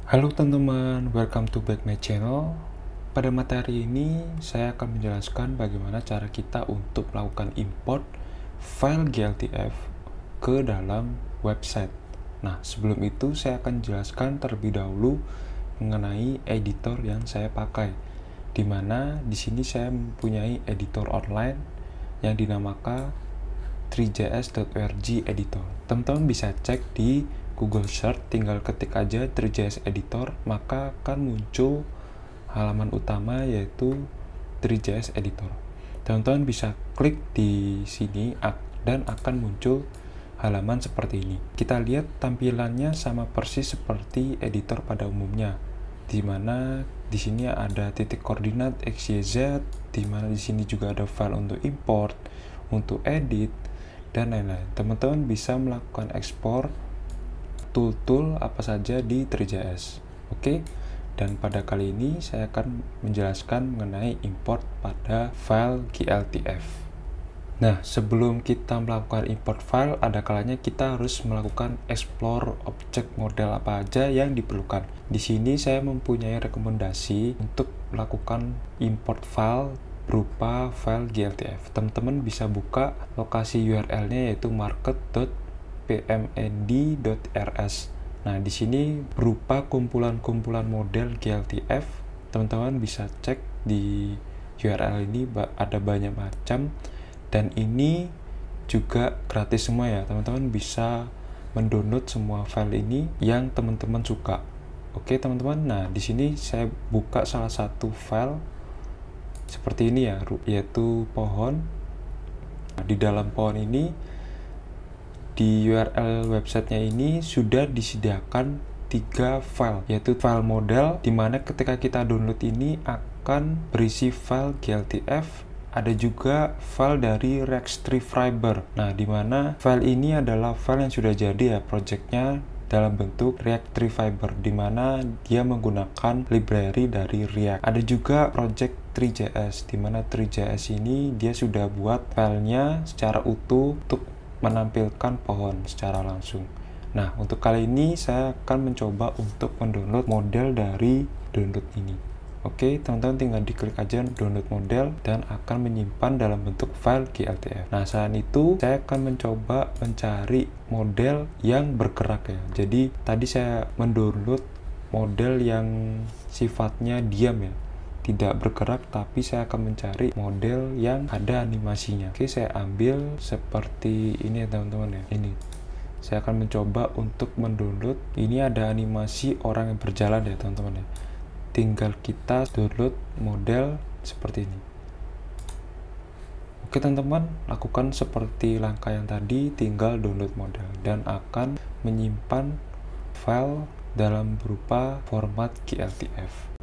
Halo teman-teman, welcome to back my channel. Pada materi ini saya akan menjelaskan bagaimana cara kita untuk melakukan import file GLTF ke dalam website. Nah, sebelum itu saya akan jelaskan terlebih dahulu mengenai editor yang saya pakai. Dimana di sini saya mempunyai editor online yang dinamakan 3js.org editor. Teman-teman bisa cek di Google Search, tinggal ketik aja 3js editor, maka akan muncul halaman utama yaitu 3js editor. Teman-teman bisa klik di sini dan akan muncul halaman seperti ini. Kita lihat tampilannya sama persis seperti editor pada umumnya, di mana di sini ada titik koordinat XYZ, di mana di sini juga ada file untuk import, untuk edit, dan lain-lain. Teman-teman bisa melakukan ekspor tool-tool apa saja di 3js. Oke, dan pada kali ini saya akan menjelaskan mengenai import pada file GLTF. Nah, sebelum kita melakukan import file, ada kalanya kita harus melakukan explore objek model apa aja yang diperlukan. Di sini saya mempunyai rekomendasi untuk melakukan import file berupa file GLTF. Teman-teman bisa buka lokasi URL-nya yaitu market.pmnd.rs. Nah, di sini berupa kumpulan-kumpulan model GLTF. Teman-teman bisa cek di URL ini, ada banyak macam, dan ini juga gratis semua ya. Teman-teman bisa mendownload semua file ini yang teman-teman suka. Oke, teman-teman. Nah, di sini saya buka salah satu file seperti ini ya, yaitu pohon. Nah, di dalam pohon ini, di URL websitenya ini sudah disediakan 3 file, yaitu file model, dimana ketika kita download ini akan berisi file GLTF. Ada juga file dari React3Fiber. Nah, dimana file ini adalah file yang sudah jadi ya, projectnya dalam bentuk React3Fiber, dimana dia menggunakan library dari React. Ada juga project 3js, dimana 3js ini dia sudah buat filenya secara utuh untuk menampilkan pohon secara langsung. Nah, untuk kali ini saya akan mencoba untuk mendownload model dari download ini. Oke, teman-teman tinggal diklik aja download model dan akan menyimpan dalam bentuk file GLTF. Nah, saat itu saya akan mencoba mencari model yang bergerak ya. Jadi tadi saya mendownload model yang sifatnya diam ya, tidak bergerak, tapi saya akan mencari model yang ada animasinya. Oke, saya ambil seperti ini ya teman-teman ya. Ini saya akan mencoba untuk mendownload. Ini ada animasi orang yang berjalan ya teman-teman ya. Tinggal kita download model seperti ini. Oke teman-teman, lakukan seperti langkah yang tadi, tinggal download model dan akan menyimpan file dalam berupa format GLTF.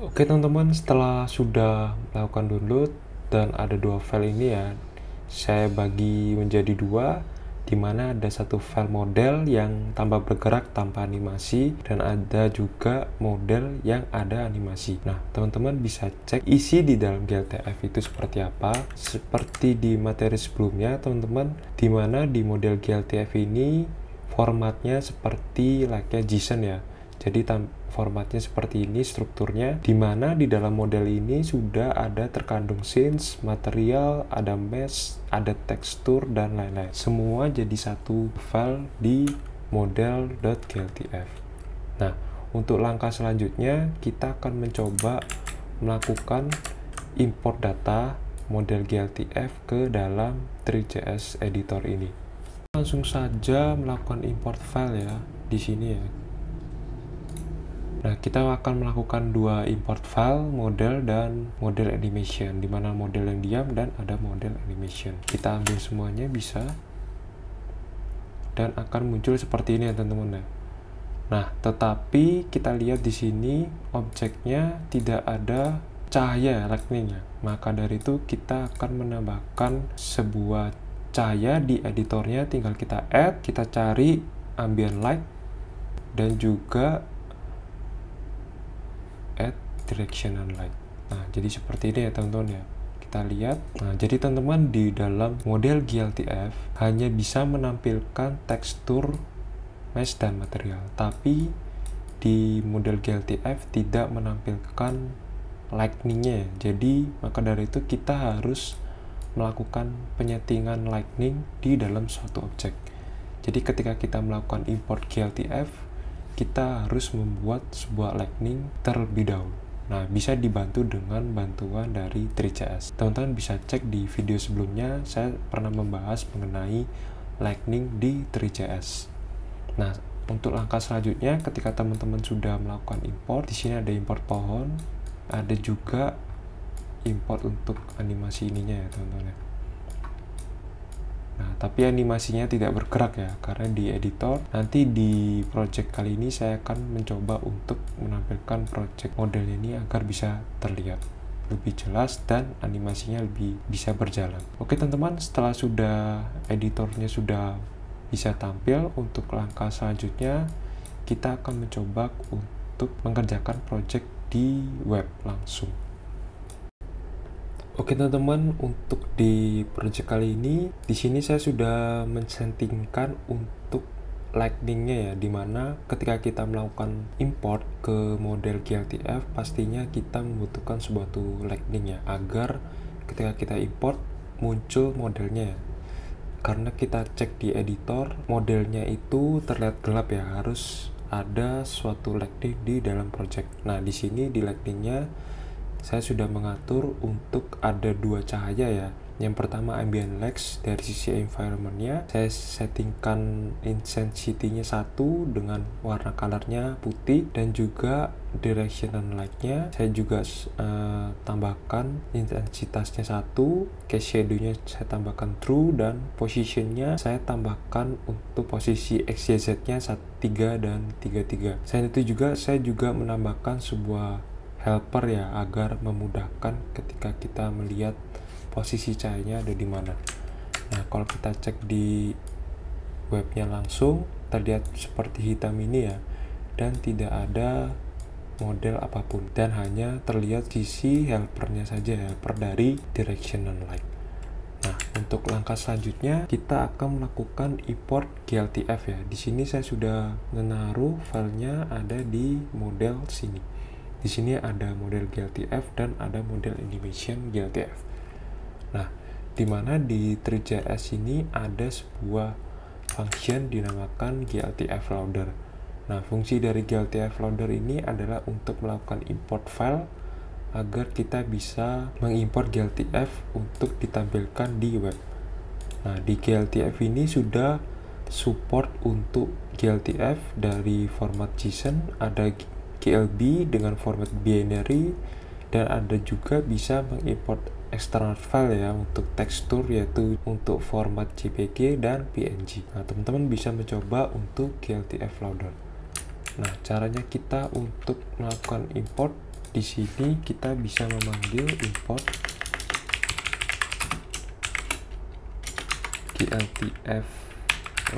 Oke teman-teman, setelah sudah melakukan download dan ada 2 file ini ya, saya bagi menjadi 2, dimana ada satu file model yang tanpa bergerak, tanpa animasi, dan ada juga model yang ada animasi. Nah, teman-teman bisa cek isi di dalam GLTF itu seperti apa. Seperti di materi sebelumnya, teman-teman, dimana di model GLTF ini formatnya seperti layaknya JSON ya. Jadi formatnya seperti ini strukturnya, dimana di dalam model ini sudah ada terkandung scenes, material, ada mesh, ada tekstur, dan lain-lain. Semua jadi satu file di model.gltf. Nah, untuk langkah selanjutnya kita akan mencoba melakukan import data model GLTF ke dalam 3js editor ini. Langsung saja melakukan import file ya di sini ya. Nah, kita akan melakukan 2 import file, model dan model animation, di mana model yang diam dan ada model animation. Kita ambil semuanya bisa, dan akan muncul seperti ini ya teman-teman. Nah, tetapi kita lihat di sini objeknya tidak ada cahaya lightning-nya. Maka dari itu kita akan menambahkan sebuah cahaya di editornya. Tinggal kita add, kita cari ambient light, dan juga add directional light. Nah, jadi seperti ini ya teman-teman ya. Kita lihat. Nah, jadi teman-teman di dalam model GLTF hanya bisa menampilkan tekstur, mesh, dan material. Tapi di model GLTF tidak menampilkan lightning-nya. Jadi maka dari itu kita harus melakukan penyetingan lightning di dalam suatu objek. Jadi ketika kita melakukan import GLTF, kita harus membuat sebuah lightning terlebih dahulu. Nah, bisa dibantu dengan bantuan dari Three.js. Teman-teman bisa cek di video sebelumnya, saya pernah membahas mengenai lightning di Three.js. Nah, untuk langkah selanjutnya, ketika teman-teman sudah melakukan import, di sini ada import pohon, ada juga import untuk animasi ininya ya teman-teman. Nah, tapi animasinya tidak bergerak ya, karena di editor. Nanti di project kali ini saya akan mencoba untuk menampilkan project modelnya ini agar bisa terlihat lebih jelas dan animasinya lebih bisa berjalan. Oke teman-teman, setelah sudah editornya sudah bisa tampil, untuk langkah selanjutnya kita akan mencoba untuk mengerjakan project di web langsung. Oke teman-teman, untuk di project kali ini di sini saya sudah mensettingkan untuk lightning-nya ya, dimana ketika kita melakukan import ke model GLTF pastinya kita membutuhkan suatu lightning ya, agar ketika kita import muncul modelnya ya. Karena kita cek di editor, modelnya itu terlihat gelap ya, harus ada suatu lightning di dalam project. Nah, di sini di lightning-nya saya sudah mengatur untuk ada dua cahaya ya. Yang pertama ambient light dari sisi environment-nya, saya settingkan intensity-nya 1 dengan warna color-nya putih, dan juga directional light-nya saya juga tambahkan intensitasnya 1, case shadow-nya saya tambahkan true, dan position-nya saya tambahkan untuk posisi XYZ-nya 3 dan 33. Selain itu juga saya juga menambahkan sebuah helper ya, agar memudahkan ketika kita melihat posisi cahayanya ada di mana. Nah, kalau kita cek di webnya langsung terlihat seperti hitam ini ya, dan tidak ada model apapun, dan hanya terlihat sisi helpernya saja ya, helper dari directional light. Nah, untuk langkah selanjutnya kita akan melakukan import GLTF ya. Di sini saya sudah menaruh filenya ada di model sini. Di sini ada model GLTF dan ada model animation GLTF. Nah, dimana di Three.js ini ada sebuah function dinamakan GLTF loader. Nah, fungsi dari GLTF loader ini adalah untuk melakukan import file agar kita bisa mengimport GLTF untuk ditampilkan di web. Nah, di GLTF ini sudah support untuk GLTF dari format JSON, ada GLB dengan format binary, dan ada juga bisa mengimport external file ya untuk tekstur, yaitu untuk format JPG dan PNG. Nah, teman-teman bisa mencoba untuk GLTF loader. Nah, caranya kita untuk melakukan import, di sini kita bisa memanggil import GLTF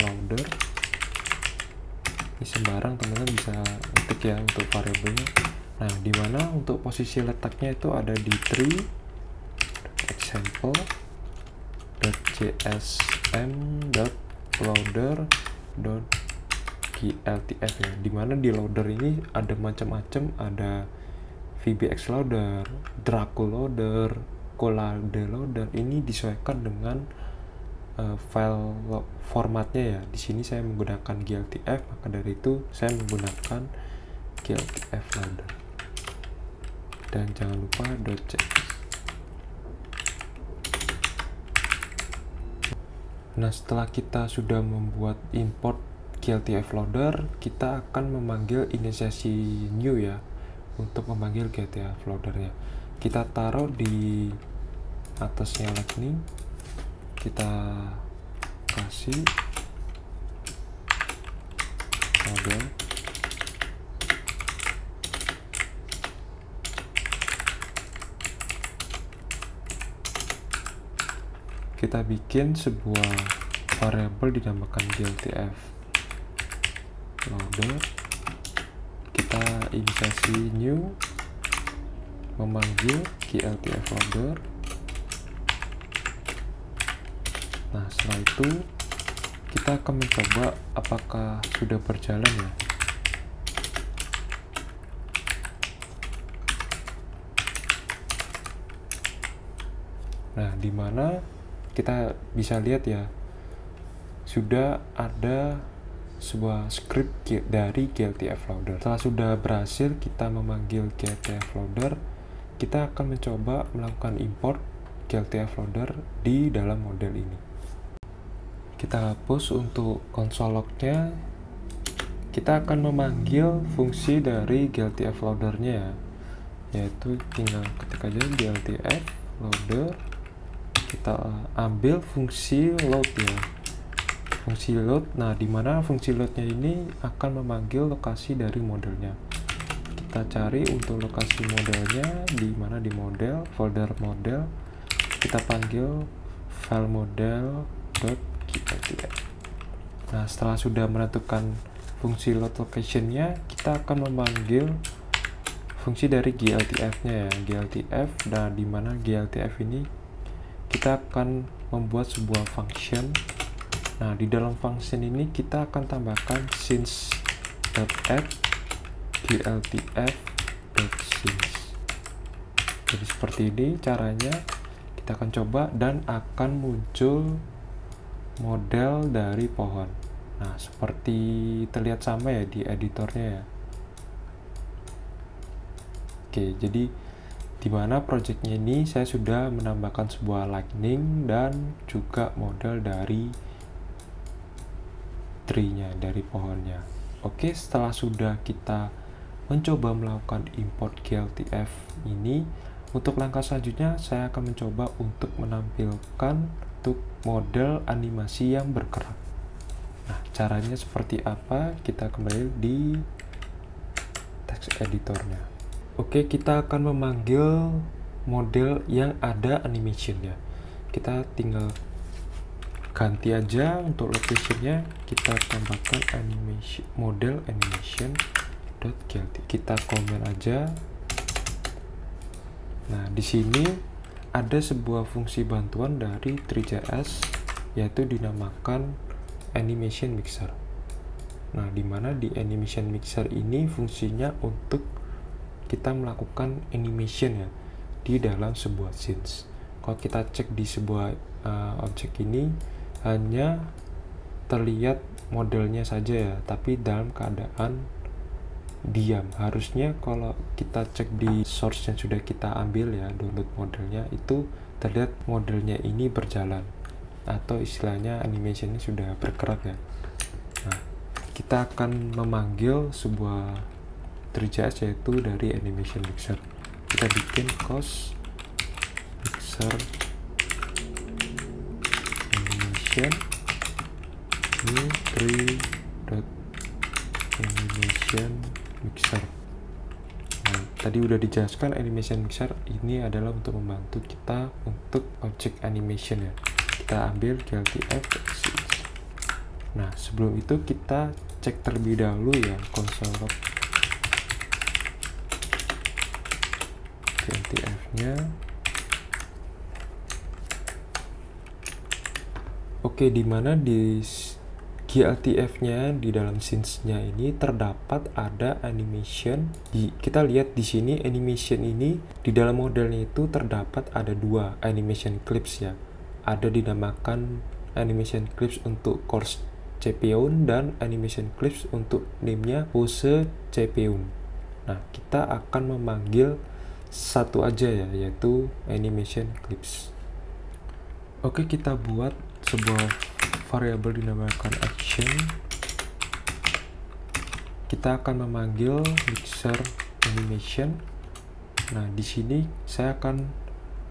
loader. Ini sembarang teman-teman bisa ketik ya untuk variabelnya. Nah, dimana untuk posisi letaknya itu ada di tree.example.jsm.loader.gltf ya, dimana di loader ini ada macam-macam, ada VBX loader, Draco loader, Collade loader. Ini disesuaikan dengan file formatnya ya. Di sini saya menggunakan GLTF, maka dari itu saya menggunakan GLTF loader. Dan jangan lupa .js. Nah, setelah kita sudah membuat import GLTF loader, kita akan memanggil inisiasi new ya, untuk memanggil GLTF loadernya. Kita taruh di atasnya lightning, kita kasih model, kita bikin sebuah variabel dinamakan GLTF loader, kita inisiasi new, memanggil GLTF loader. Nah, setelah itu kita akan mencoba apakah sudah berjalan ya. Nah, dimana kita bisa lihat ya, sudah ada sebuah script dari GLTF loader. Setelah sudah berhasil kita memanggil GLTF loader, kita akan mencoba melakukan import GLTF loader di dalam model ini. Kita hapus untuk console lognya. Kita akan memanggil fungsi dari GLTF loadernya ya, yaitu tinggal ketik aja GLTF loader. Kita ambil fungsi load ya, fungsi load. Nah, dimana fungsi loadnya ini akan memanggil lokasi dari modelnya. Kita cari untuk lokasi modelnya di mana, di model, folder model. Kita panggil file model.gltf. Nah, setelah sudah menentukan fungsi load locationnya, kita akan memanggil fungsi dari GLTF-nya ya, GLTF. Nah, di mana GLTF ini kita akan membuat sebuah function. Nah, di dalam function ini kita akan tambahkan since.add gltf.since. Jadi seperti ini caranya. Kita akan coba dan akan muncul model dari pohon. Nah, seperti terlihat sama ya di editornya ya. Oke, jadi dimana projectnya ini saya sudah menambahkan sebuah lightning dan juga model dari tree-nya, dari pohonnya. Oke, setelah sudah kita mencoba melakukan import GLTF ini, untuk langkah selanjutnya saya akan mencoba untuk menampilkan untuk model animasi yang bergerak. Nah, caranya seperti apa? Kita kembali di text editornya. Oke, kita akan memanggil model yang ada animation-nya. Kita tinggal ganti aja untuk location-nya, kita tambahkan animation, model animation.gltf. Kita komen aja. Nah, di sini ada sebuah fungsi bantuan dari Three.js, yaitu dinamakan animation mixer. Nah, dimana di animation mixer ini fungsinya untuk kita melakukan animation ya di dalam sebuah scenes. Kalau kita cek di sebuah objek ini hanya terlihat modelnya saja ya, tapi dalam keadaan diam. Harusnya kalau kita cek di source yang sudah kita ambil ya, download modelnya, itu terlihat modelnya ini berjalan, atau istilahnya animationnya sudah bergerak ya. Nah, kita akan memanggil sebuah Three.js yaitu dari animation mixer. Kita bikin cos mixer animation ini tree.animation mixer. Nah, tadi udah dijelaskan animation mixer ini adalah untuk membantu kita untuk object animation ya. Kita ambil gltf. Nah, sebelum itu kita cek terlebih dahulu ya console log gltf-nya. Oke, dimana di GLTF-nya di dalam scenes-nya ini terdapat ada animation. Kita lihat di sini animation ini di dalam modelnya itu terdapat ada dua animation clips ya. Ada dinamakan animation clips untuk course Cepeun dan animation clips untuk name-nya pose Cepeun. Nah, kita akan memanggil satu aja ya, yaitu animation clips. Oke, kita buat sebuah variabel dinamakan action. Kita akan memanggil mixer animation. Nah, di sini saya akan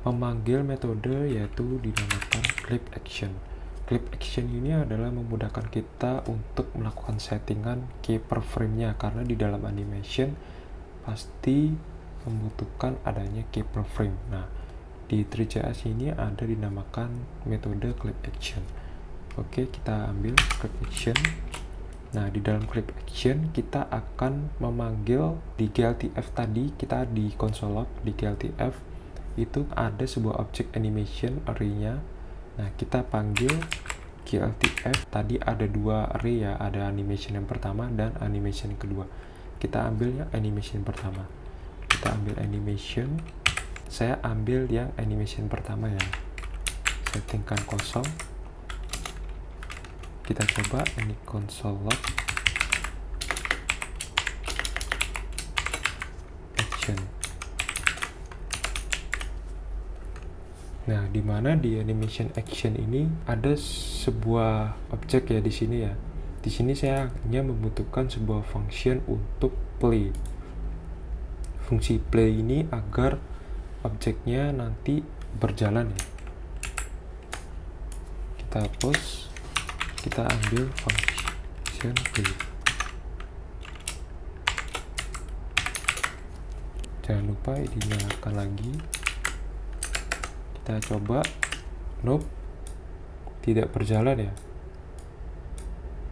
memanggil metode yaitu dinamakan clip action. Clip action ini adalah memudahkan kita untuk melakukan settingan keyper frame-nya, karena di dalam animation pasti membutuhkan adanya keyper frame. Nah, di Three.js ini ada dinamakan metode clip action. Oke, kita ambil clip action. Nah, di dalam clip action kita akan memanggil di gltf tadi, kita di console log di gltf itu ada sebuah objek animation array-nya. Nah, kita panggil gltf. Tadi ada dua array ya, ada animation yang pertama dan animation yang kedua. Kita ambil yang animation pertama. Kita ambil animation. Saya ambil yang animation pertama ya. settingkan kosong. Kita coba ini console log action. Nah, dimana di animation action ini ada sebuah objek ya di sini ya. Di sini saya hanya membutuhkan sebuah function untuk play. Fungsi play ini agar objeknya nanti berjalan ya. Kita hapus, kita ambil function play. Jangan lupa dinyalakan lagi. Kita coba, nope, tidak berjalan ya.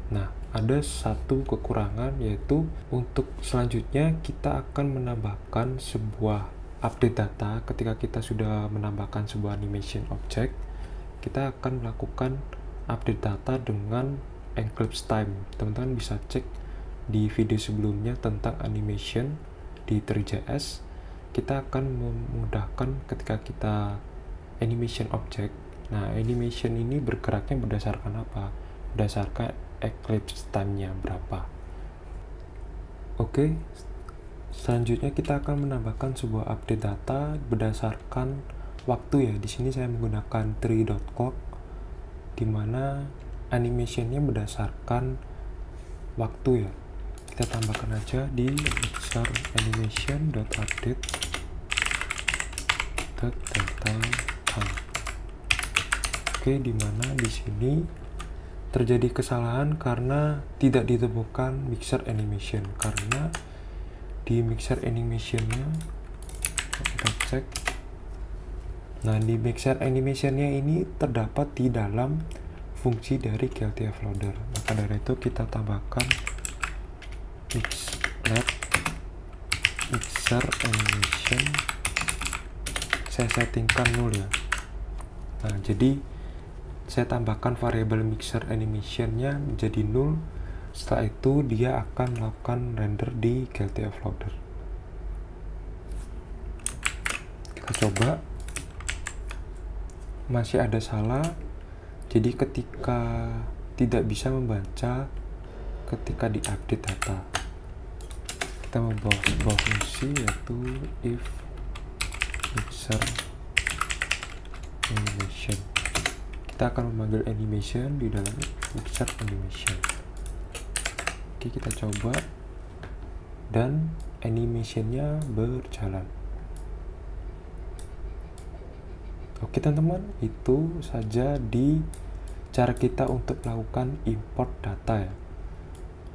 Nah, ada satu kekurangan, yaitu untuk selanjutnya kita akan menambahkan sebuah update data. Ketika kita sudah menambahkan sebuah animation object, kita akan melakukan update data dengan Eclipse Time. Teman-teman bisa cek di video sebelumnya tentang animation di Three.js. Kita akan memudahkan ketika kita animation object. Nah, animation ini bergeraknya berdasarkan apa? Berdasarkan Eclipse time-nya berapa. Oke, selanjutnya kita akan menambahkan sebuah update data berdasarkan waktu ya. Di sini saya menggunakan tree.clock, di mana animation-nya berdasarkan waktu ya. Kita tambahkan aja di mixer animation.update data. Oke, dimana di sini terjadi kesalahan karena tidak ditemukan mixer animation, karena di mixer animationnya kita cek. Nah, di mixer animationnya ini terdapat di dalam fungsi dari GLTF loader. Maka dari itu kita tambahkan mixer animation, saya settingkan 0 ya. Nah, jadi saya tambahkan variabel mixer animation-nya menjadi 0. Setelah itu dia akan melakukan render di GLTF loader. Kita coba, masih ada salah. Jadi ketika tidak bisa membaca ketika diupdate data, kita membawa sebuah fungsi yaitu if mixer animation. Kita akan memanggil animation di dalam mixer animation. Oke, kita coba, dan animationnya berjalan. Oke teman-teman, itu saja di cara kita untuk melakukan import data ya.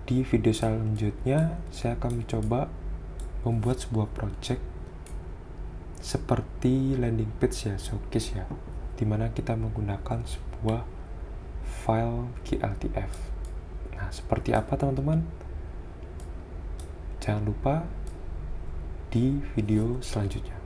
Di video selanjutnya saya akan mencoba membuat sebuah project seperti landing page ya, showcase ya, dimana kita menggunakan sebuah file GLTF. Nah, seperti apa teman-teman? Jangan lupa di video selanjutnya.